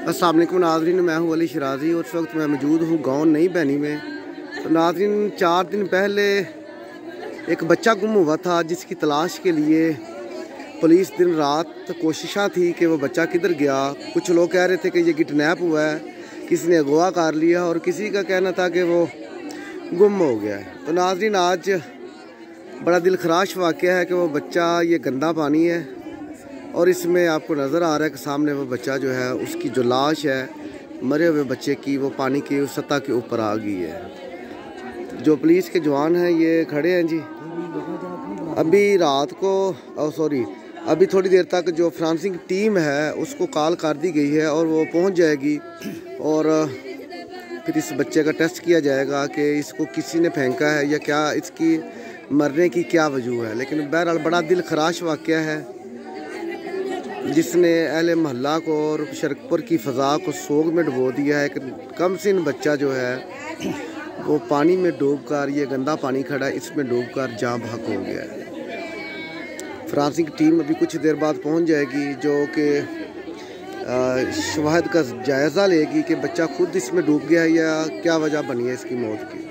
अस्सलाम वालेकुम नाज़रीन, मैं हूँ अली शराजी और इस वक्त मैं मौजूद हूँ गाँव नई बैनी में। तो नाज़रीन, 4 दिन पहले एक बच्चा गुम हुआ था जिसकी तलाश के लिए पुलिस दिन रात कोशिशां थी कि वो बच्चा किधर गया। कुछ लोग कह रहे थे कि ये किडनैप हुआ है, किसी ने अगवा कर लिया, और किसी का कहना था कि वो गुम हो गया है। तो नाज़रीन, आज बड़ा दिलखराश वाक़या है कि वो बच्चा, ये गंदा पानी है और इसमें आपको नज़र आ रहा है कि सामने वो बच्चा जो है, उसकी जो लाश है मरे हुए बच्चे की, वो पानी की उस सतह के ऊपर आ गई है। जो पुलिस के जवान हैं ये खड़े हैं जी। अभी रात को अभी थोड़ी देर तक जो फ्रांसिंग टीम है उसको कॉल कर दी गई है और वो पहुंच जाएगी और फिर इस बच्चे का टेस्ट किया जाएगा कि इसको किसी ने फेंका है या क्या, इसकी मरने की क्या वजह है। लेकिन बहरहाल बड़ा दिल खराश वाक़या है जिसने अहले मोहल्ला को और शरकपुर की फ़ज़ा को सोग में डुबो दिया है कि कमसिन बच्चा जो है वो पानी में डूबकर, ये गंदा पानी खड़ा है इसमें डूबकर जाँ बहक हो गया है। फ्रांसिंग टीम अभी कुछ देर बाद पहुंच जाएगी जो कि शवाहद का जायज़ा लेगी कि बच्चा खुद इसमें डूब गया या क्या वजह बनी है इसकी मौत की।